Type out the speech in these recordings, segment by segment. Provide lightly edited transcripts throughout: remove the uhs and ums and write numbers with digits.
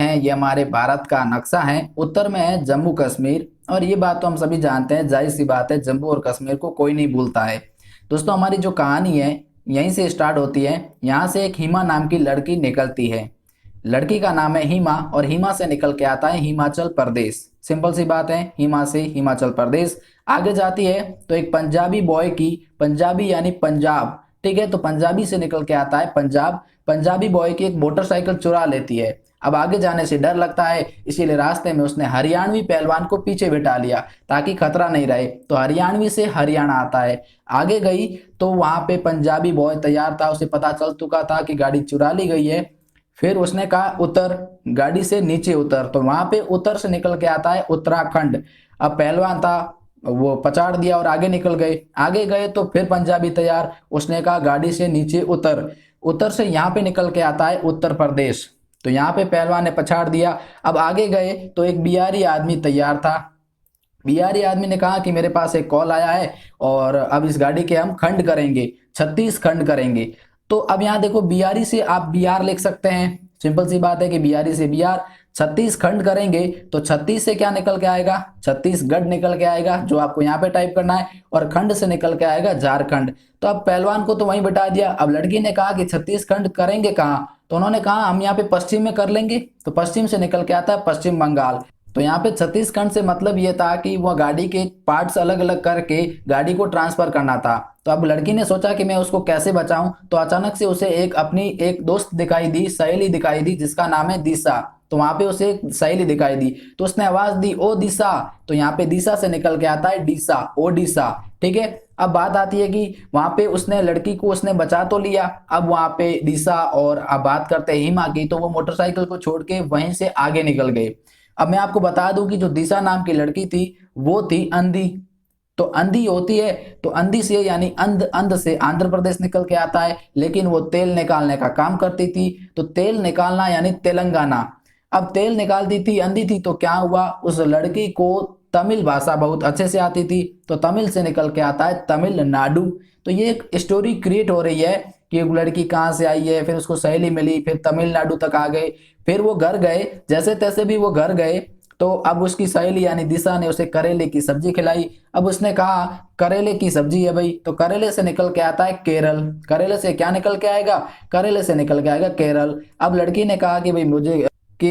हैं, ये हमारे भारत का नक्शा है। उत्तर में है जम्मू कश्मीर, और ये बात तो हम सभी जानते हैं, जाहिर सी बात है, जम्मू और कश्मीर को कोई नहीं भूलता है। दोस्तों, हमारी जो कहानी है यहीं से स्टार्ट होती है। यहाँ से एक हिमा नाम की लड़की निकलती है। लड़की का नाम है हिमा, और हिमा से निकल के आता है हिमाचल प्रदेश। सिंपल सी बात है, हिमा से हिमाचल प्रदेश। आगे जाती है तो एक पंजाबी बॉय की, पंजाबी यानी पंजाब, ठीक है, तो पंजाबी से निकल के आता है पंजाब। पंजाबी बॉय की एक मोटरसाइकिल चुरा लेती है। अब आगे जाने से डर लगता है, इसीलिए रास्ते में उसने हरियाणवी पहलवान को पीछे बिठा लिया ताकि खतरा नहीं रहे। तो हरियाणवी से हरियाणा आता है। आगे गई तो वहां पे पंजाबी बॉय तैयार था, उसे पता चल चुका था कि गाड़ी चुरा ली गई है। फिर उसने कहा उतर, गाड़ी से नीचे उतर, तो वहां पे उतर से निकल के आता है उत्तराखंड। अब पहलवान था, वो पछाड़ दिया और आगे निकल गए। आगे गए तो फिर पंजाबी तैयार, उसने कहा गाड़ी से नीचे उतर। उतर से यहाँ पे निकल के आता है उत्तर प्रदेश, तो यहाँ पे पहलवान ने पछाड़ दिया। अब आगे गए तो एक बिहारी आदमी तैयार था। बिहारी आदमी ने कहा कि मेरे पास एक कॉल आया है और अब इस गाड़ी के हम खंड करेंगे, 36 खंड करेंगे। तो अब यहाँ देखो, बिहारी से आप बिहार लिख सकते हैं, सिंपल सी बात है कि बिहारी से बिहार। 36 खंड करेंगे तो 36 से क्या निकल के आएगा, छत्तीसगढ़ निकल के आएगा, जो आपको यहाँ पे टाइप करना है, और खंड से निकल के आएगा झारखंड। तो अब पहलवान को तो वहीं बिठा दिया। अब लड़की ने कहा कि 36 खंड करेंगे कहाँ, तो उन्होंने कहा हम यहाँ पे पश्चिम में कर लेंगे। तो पश्चिम से निकल के आता है पश्चिम बंगाल। तो यहाँ पे छत्तीसगढ़ से मतलब ये था कि वह गाड़ी के पार्ट्स अलग अलग करके गाड़ी को ट्रांसफर करना था। तो अब लड़की ने सोचा कि मैं उसको कैसे बचाऊं, तो अचानक से उसे एक अपनी एक दोस्त दिखाई दी, सहेली दिखाई दी, जिसका नाम है दिशा। तो वहां पे उसे एक सहेली दिखाई दी, तो उसने आवाज दी ओ दिशा। तो यहाँ पे दिशा से निकल के आता है डीसा, ओ डीसा, ठीक है। अब बात आती है कि वहां पे उसने लड़की को उसने बचा तो लिया। अब वहां पे दिशा और अब बात करते हैं हिमा की, तो वो मोटरसाइकिल को छोड़ के वहीं से आगे निकल गए। अब मैं आपको बता दूं कि जो दिशा नाम की लड़की थी वो थी अंधी। तो अंधी होती है, तो अंधी से यानी अंध, अंध से आंध्र प्रदेश निकल के आता है, लेकिन वो तेल निकालने का काम करती थी। तो तेल निकालना यानी तेलंगाना। अब तेल निकालती थी, अंधी थी, तो क्या हुआ, उस लड़की को तमिल भाषा बहुत अच्छे से आती थी, तो तमिल से निकल के आता है तमिलनाडु। तो ये एक स्टोरी क्रिएट हो रही है कि वो लड़की कहाँ से आई है, फिर उसको सहेली मिली, फिर तमिलनाडु तक आ गए। फिर वो घर गए, जैसे तैसे भी वो घर गए, तो अब उसकी सहेली यानी दिशा ने उसे करेले की सब्जी खिलाई। अब उसने कहा करेले की सब्जी है भाई, तो करेले से निकल के आता है केरल। करेले से क्या निकल के आएगा, करेले से निकल के आएगा केरल। अब लड़की ने कहा कि भाई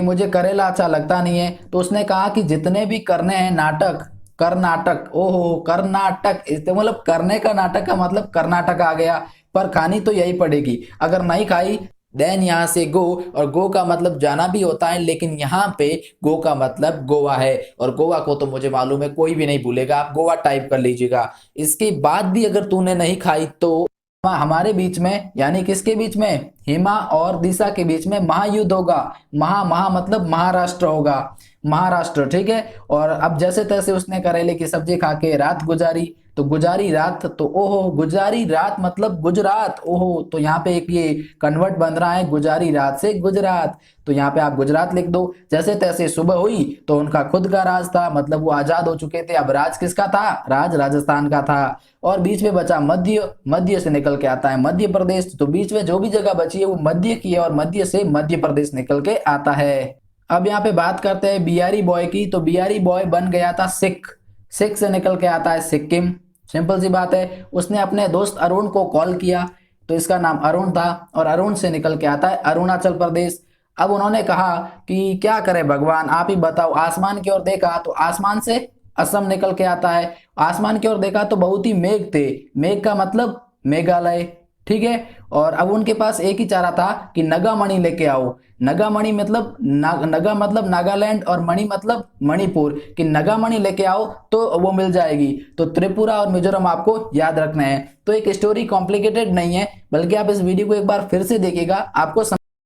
मुझे करेला अच्छा लगता नहीं है। तो उसने कहा कि जितने भी करने हैं नाटक, कर्नाटक, ओहो कर्नाटक, इससे मतलब करने का नाटक का मतलब कर्नाटक आ गया। पर खानी तो यही पड़ेगी, अगर नहीं खाई देन यहाँ से गो। और गो का मतलब जाना भी होता है, लेकिन यहाँ पे गो का मतलब गोवा है, और गोवा को तो मुझे मालूम है कोई भी नहीं भूलेगा, आप गोवा टाइप कर लीजिएगा। इसके बाद भी अगर तूने नहीं खाई तो हमारे बीच में यानी किसके बीच में, हिमा और दिशा के बीच में महायुद्ध होगा। महा महा मतलब महाराष्ट्र होगा, महाराष्ट्र, ठीक है। और अब जैसे तैसे उसने करेले की सब्जी खा के रात गुजारी। तो गुजारी रात, तो ओहो गुजारी रात मतलब गुजरात, ओहो, तो यहाँ पे एक ये कन्वर्ट बन रहा है गुजारी रात से गुजरात। तो यहाँ पे आप गुजरात लिख दो। जैसे तैसे सुबह हुई तो उनका खुद का राज था, मतलब वो आजाद हो चुके थे। अब राज किसका था, राज राजस्थान का था। और बीच में बचा मध्य, मध्य से निकल के आता है मध्य प्रदेश। तो बीच में जो भी जगह बची है वो मध्य की है, और मध्य से मध्य प्रदेश निकल के आता है। अब यहाँ पे बात करते हैं बिहारी बॉय की। तो बिहारी बॉय बन गया था सिख। सिख से निकल के आता है सिक्किम। सिंपल सी बात है, उसने अपने दोस्त अरुण को कॉल किया, तो इसका नाम अरुण था, और अरुण से निकल के आता है अरुणाचल प्रदेश। अब उन्होंने कहा कि क्या करे भगवान, आप ही बताओ। आसमान की ओर देखा तो आसमान से असम निकल के आता है। आसमान की ओर देखा तो बहुत ही मेघ थे, मेघ का मतलब मेघालय, ठीक है। और अब उनके पास एक ही चारा था कि नगामणि लेके आओ। नगामणि मतलब नगा मतलब नागालैंड, और मणि मतलब मणिपुर, कि नगामणि लेके आओ तो वो मिल जाएगी। तो त्रिपुरा और मिजोरम आपको याद रखना है। तो एक स्टोरी कॉम्प्लिकेटेड नहीं है, बल्कि आप इस वीडियो को एक बार फिर से देखिएगा, आपको